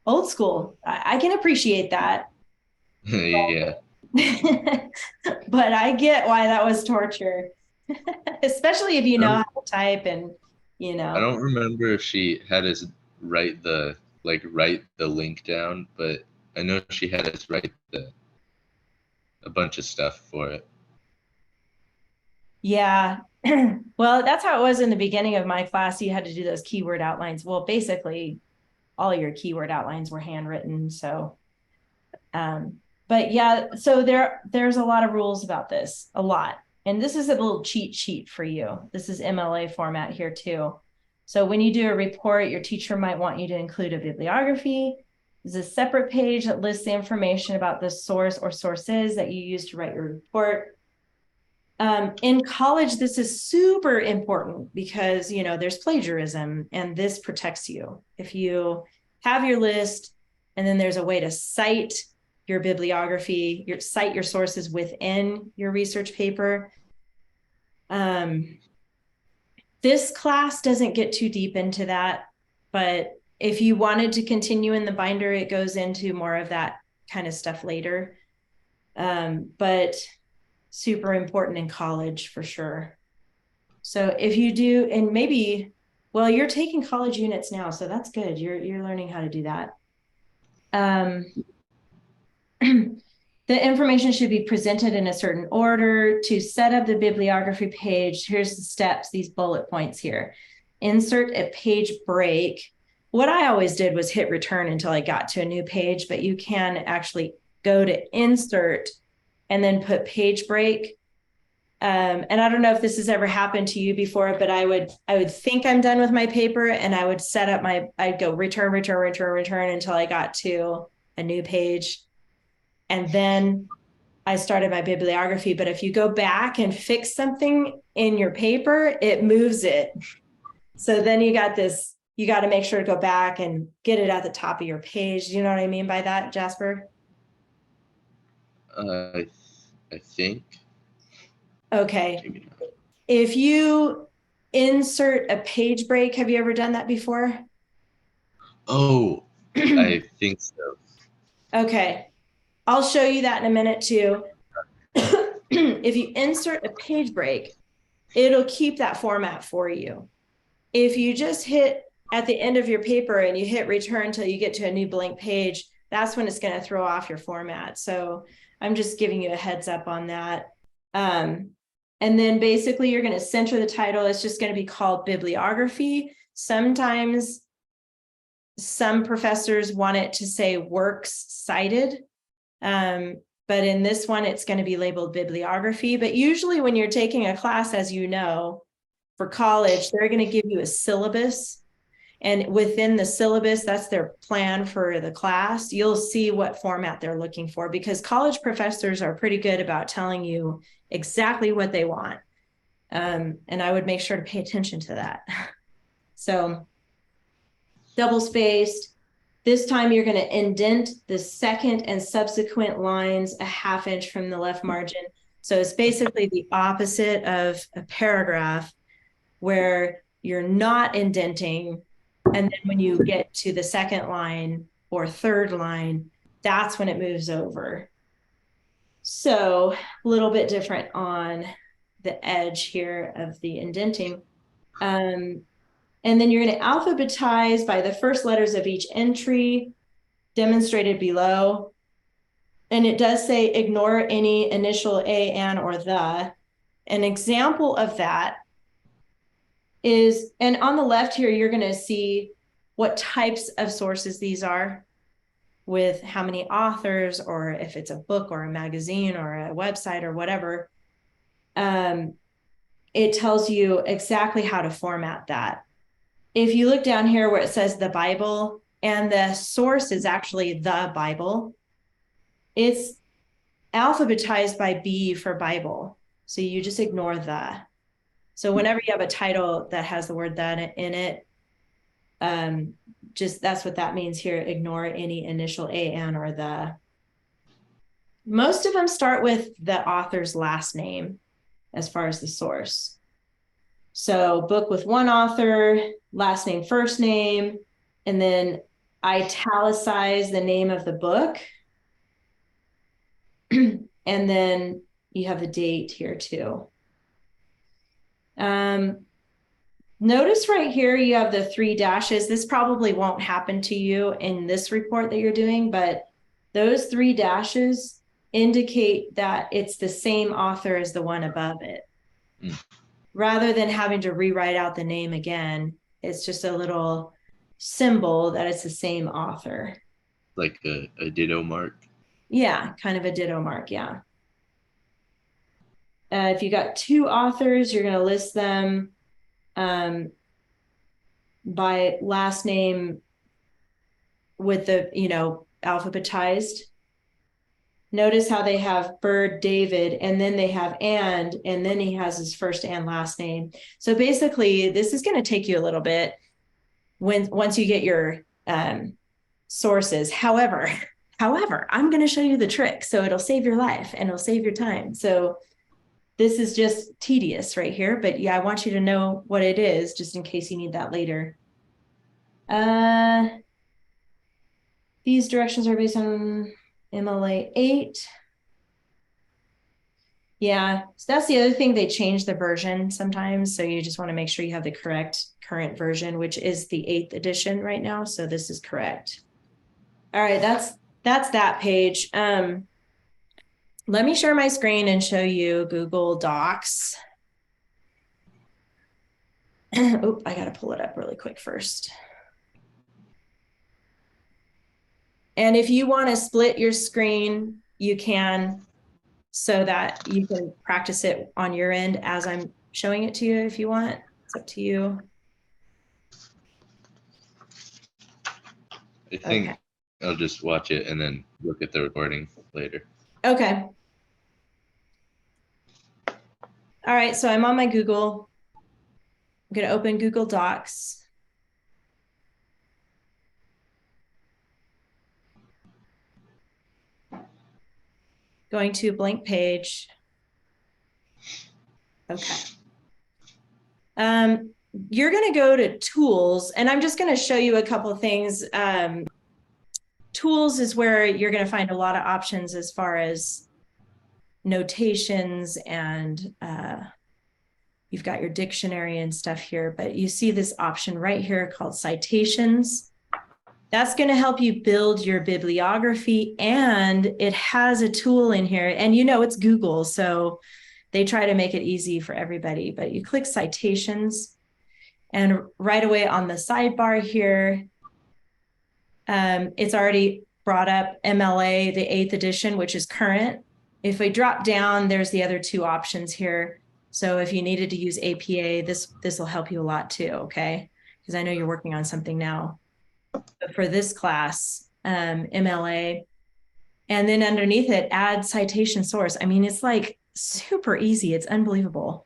Old school. I can appreciate that. Yeah. But I get why that was torture, especially if you know how to type and, I don't remember if she had us write the link down, but I know she had us write a bunch of stuff for it. Yeah. Well, that's how it was in the beginning of my class. You had to do those keyword outlines. Well, basically all your keyword outlines were handwritten. So, but yeah, so there's a lot of rules about this, a lot. And this is a little cheat sheet for you. This is MLA format here too. So when you do a report, your teacher might want you to include a bibliography. There's a separate page that lists the information about the source or sources that you use to write your report. In college, this is super important because, there's plagiarism and this protects you. If you have your list and then there's a way to cite your bibliography, cite your sources within your research paper. This class doesn't get too deep into that, but if you wanted to continue in the binder, it goes into more of that kind of stuff later. But super important in college for sure. So if you do, and maybe, well, you're taking college units now, so that's good. You're learning how to do that. The information should be presented in a certain order. To set up the bibliography page, here's the steps, these bullet points here. Insert a page break. What I always did was hit return until I got to a new page, but you can actually go to insert and then put page break. And I don't know if this has ever happened to you before, but I would think I'm done with my paper and I would set up I'd go return until I got to a new page. And then I started my bibliography. But if you go back and fix something in your paper, it moves it. So then you got this, you got to make sure to go back and get it at the top of your page. You know what I mean by that, Jasper? I think. Okay. Maybe not. If you insert a page break, have you ever done that before? Oh, I think so. Okay. I'll show you that in a minute too. If you insert a page break, it'll keep that format for you. If you just hit at the end of your paper and you hit return until you get to a new blank page, that's when it's going to throw off your format. So I'm just giving you a heads up on that. And then basically you're going to center the title. It's just going to be called bibliography. Sometimes some professors want it to say works cited. But in this one, it's going to be labeled bibliography. But usually when you're taking a class, as you know, for college, they're going to give you a syllabus. And within the syllabus, that's their plan for the class. You'll see what format they're looking for, because college professors are pretty good about telling you exactly what they want. And I would make sure to pay attention to that. So double spaced. This time you're going to indent the second and subsequent lines a ½ inch from the left margin. So it's basically the opposite of a paragraph where you're not indenting. And then when you get to the second line or third line, that's when it moves over. So a little bit different on the edge here of the indenting. And then you're going to alphabetize by the first letters of each entry demonstrated below. And it does say ignore any initial a, an, or the. An example of that is, and on the left here, you're going to see what types of sources these are, with how many authors, or if it's a book or a magazine or a website or whatever. It tells you exactly how to format that. If you look down here where it says the Bible, and the source is actually the Bible, it's alphabetized by B for Bible. So you just ignore the. So whenever you have a title that has the word that in it, just that's what that means here. Ignore any initial a, an, or the. Most of them start with the author's last name as far as the source. So book with one author, last name, first name, and then italicize the name of the book. And then you have the date here too. Notice right here, you have the 3 dashes. This probably won't happen to you in this report that you're doing, but those 3 dashes indicate that it's the same author as the one above it. Rather than having to rewrite out the name again, it's just a little symbol that it's the same author. Like a ditto mark. Yeah, kind of a ditto mark, yeah. If you got 2 authors, you're going to list them by last name with the, alphabetized. Notice how they have Bird David, and then they have and then he has his first and last name. So basically, this is going to take you a little bit once you get your sources. However, I'm going to show you the trick, so it'll save your life and it'll save your time. So this is just tedious right here, but yeah, I want you to know what it is just in case you need that later. These directions are based on MLA 8. Yeah, so that's the other thing. They change the version sometimes. So you just want to make sure you have the correct current version, which is the 8th edition right now. So this is correct. All right, that's that page. Let me share my screen and show you Google Docs. Oh, I got to pull it up really quick first. And if you want to split your screen, you can, so that you can practice it on your end as I'm showing it to you if you want. It's up to you. I think I'll just watch it and then look at the recording later. Okay. All right, so I'm on my Google going to open Google Docs. Going to a blank page. Okay. You're going to go to tools, and I'm just going to show you a couple of things. Tools is where you're going to find a lot of options as far as notations, and you've got your dictionary and stuff here, but you see this option right here called citations. That's going to help you build your bibliography, and it has a tool in here, and you know it's Google, so they try to make it easy for everybody, but you click citations, and right away on the sidebar here, it's already brought up MLA, the 8th edition, which is current. If we drop down, there's the other two options here. So if you needed to use APA, this will help you a lot too, okay? Because I know you're working on something now. But for this class, MLA, and then underneath it, add citation source. I mean, it's like super easy. It's unbelievable.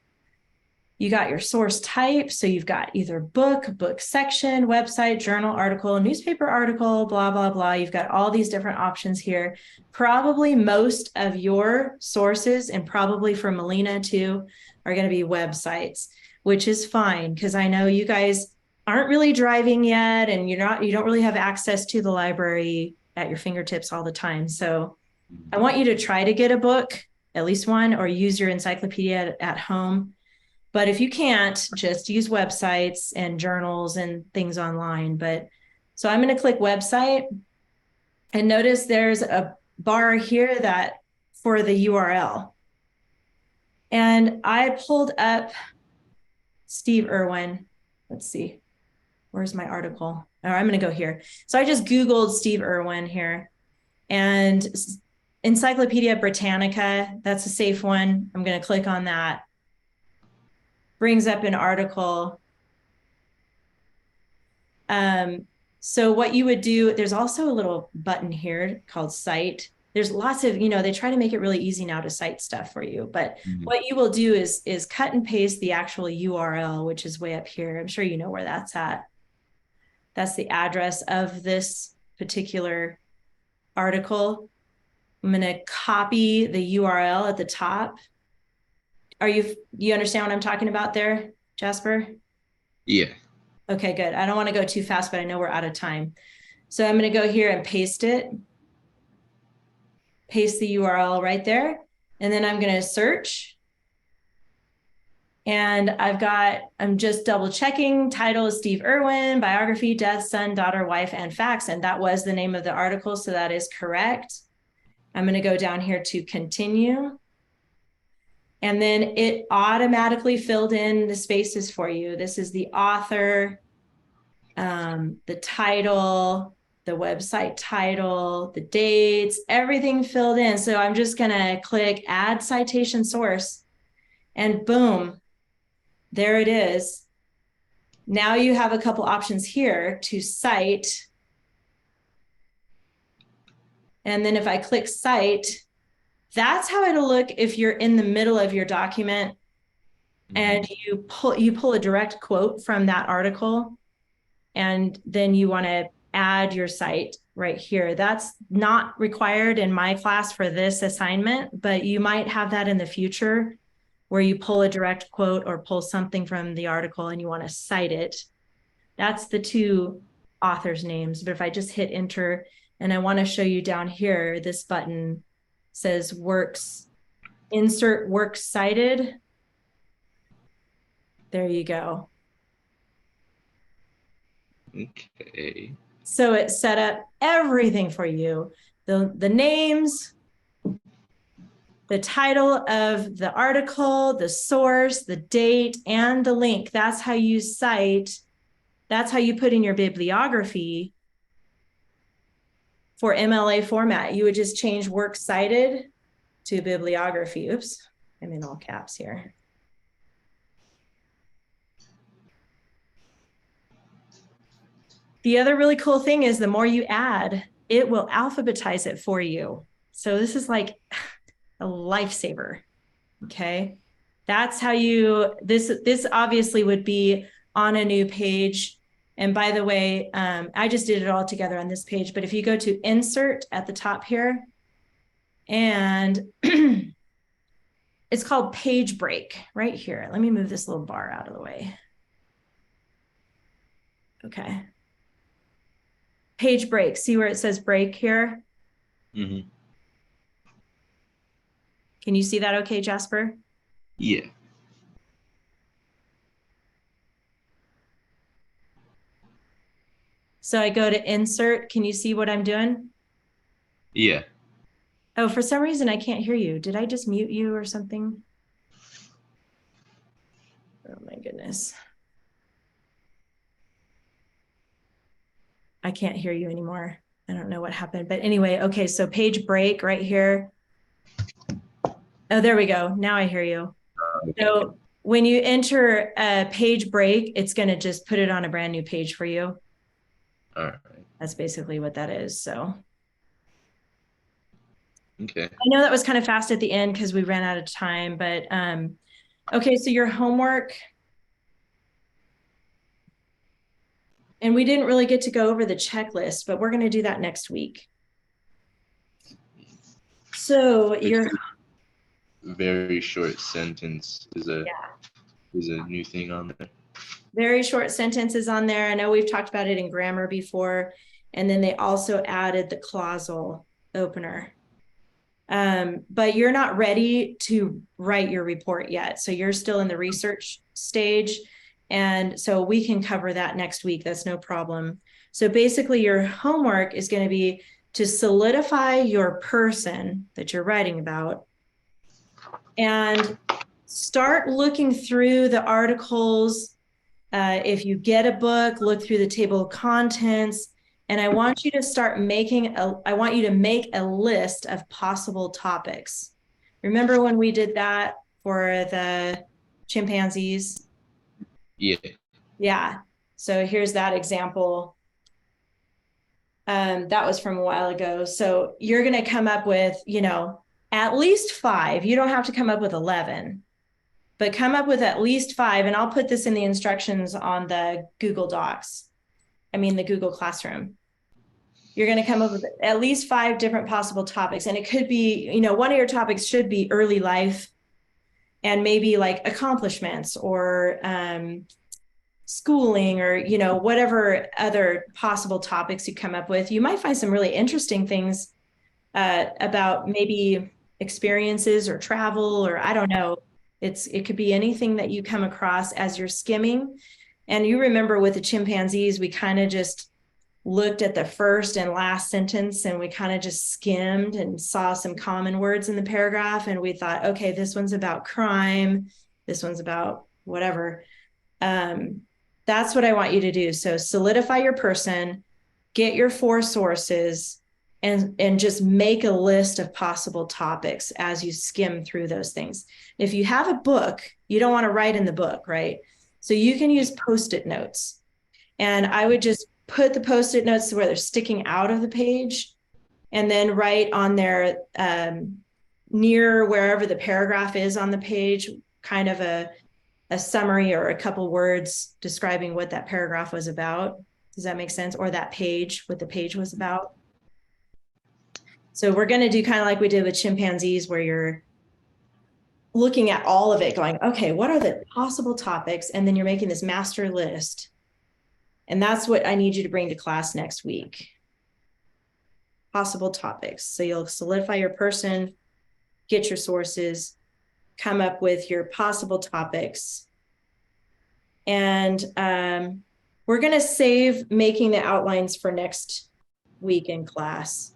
You got your source type. So you've got either book section, website, journal article, newspaper article, blah, blah, blah. You've got all these different options here. Probably most of your sources, and probably for Melina too, are going to be websites, which is fine because I know you guys aren't really driving yet, and you don't really have access to the library at your fingertips all the time. So I want you to try to get a book, at least one, or use your encyclopedia at home. But if you can't, just use websites and journals and things online. But so I'm going to click website, and notice there's a bar here that for the URL. And I pulled up Steve Irwin. Let's see. Where's my article? Oh, I'm going to go here. So I just Googled Steve Irwin here, and Encyclopedia Britannica, that's a safe one. I'm going to click on that. Brings up an article. So what you would do, there's also a little button here called cite. There's lots of, they try to make it really easy now to cite stuff for you. But what you will do is cut and paste the actual URL, which is way up here. I'm sure you know where that's at. That's the address of this particular article. I'm going to copy the URL at the top. You understand what I'm talking about there, Jasper? Yeah. Okay, good. I don't want to go too fast, but I know we're out of time. So I'm going to go here and paste it. Paste the URL right there. And then I'm going to search. And I'm just double checking. Title is Steve Irwin, biography, death, son, daughter, wife, and facts. And that was the name of the article. So that is correct. I'm going to go down here to continue. And then it automatically filled in the spaces for you. This is the author, the title, the website title, the dates, everything filled in. So I'm just going to click add citation source, and boom, there it is. Now you have a couple options here to cite. And then if I click cite, that's how it'll look if you're in the middle of your document and you pull a direct quote from that article, and then you want to add your cite right here. That's not required in my class for this assignment, but you might have that in the future where you pull a direct quote or pull something from the article and you want to cite it. That's the two authors' names. But if I just hit enter, and I want to show you down here, this button says works, insert works cited. There you go. Okay. So it set up everything for you. The names, the title of the article, the source, the date, and the link. That's how you cite. That's how you put in your bibliography for MLA format. You would just change works cited to bibliography. Oops, I'm in all caps here. The other really cool thing is the more you add, it will alphabetize it for you. So this is like a lifesaver, okay? That's how this obviously would be on a new page. And by the way, I just did it all together on this page, but if you go to insert at the top here, and it's called page break right here. Let me move this little bar out of the way. Okay. Page break. See where it says break here? Mm-hmm. Can you see that okay, Jasper? Yeah. So I go to insert. Can you see what I'm doing? Yeah. Oh, for some reason I can't hear you. Did I just mute you or something? Oh my goodness. I can't hear you anymore. I don't know what happened, but anyway, okay, so page break right here. Oh, there we go. Now I hear you. Okay. So when you enter a page break, it's going to just put it on a brand new page for you. All right. That's basically what that is. So Okay. I know that was kind of fast at the end because we ran out of time, but okay, so your homework. And we didn't really get to go over the checklist, but we're going to do that next week. So your very short sentence is a new thing on there. very short sentences on there. I know we've talked about it in grammar before. And then they also added the clausal opener. But you're not ready to write your report yet. So you're still in the research stage. And so we can cover that next week. That's no problem. So basically your homework is going to be to solidify your person that you're writing about and start looking through the articles. If you get a book, look through the table of contents. And I want you to start I want you to make a list of possible topics. Remember when we did that for the chimpanzees? Yeah. Yeah. So here's that example. That was from a while ago. So you're going to come up with, at least 5. You don't have to come up with 11, but come up with at least 5. And I'll put this in the instructions on the Google Docs. The Google Classroom. You're going to come up with at least 5 different possible topics. And it could be, one of your topics should be early life and maybe like accomplishments or schooling or, whatever other possible topics you come up with. You might find some really interesting things about maybe experiences or travel, or I don't know. It could be anything that you come across as you're skimming. And you remember with the chimpanzees, we kind of just looked at the first and last sentence and we kind of just skimmed and saw some common words in the paragraph. And we thought, okay, this one's about crime. This one's about whatever. That's what I want you to do. So solidify your person, get your 4 sources, and just make a list of possible topics as you skim through those things. If you have a book, you don't want to write in the book, right? So you can use Post-it notes. And I would just put the Post-it notes where they're sticking out of the page and then write on there near wherever the paragraph is on the page, kind of a summary or a couple words describing what that paragraph was about. Does that make sense? Or that page, what the page was about. So we're going to do kind of like we did with chimpanzees, where you're looking at all of it going, okay, what are the possible topics? And then you're making this master list. And that's what I need you to bring to class next week. Possible topics. So you'll solidify your person, get your sources, come up with your possible topics. And we're going to save making the outlines for next week in class.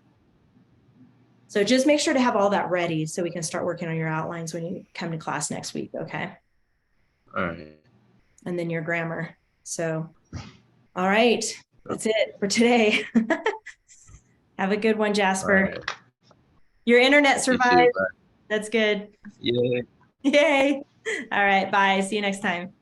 So just make sure to have all that ready so we can start working on your outlines when you come to class next week, okay? All right. And then your grammar. So, all right, that's it for today. Have a good one, Jasper. Right. Your internet survived. Bye. That's good. Yay. Yay. All right, bye. See you next time.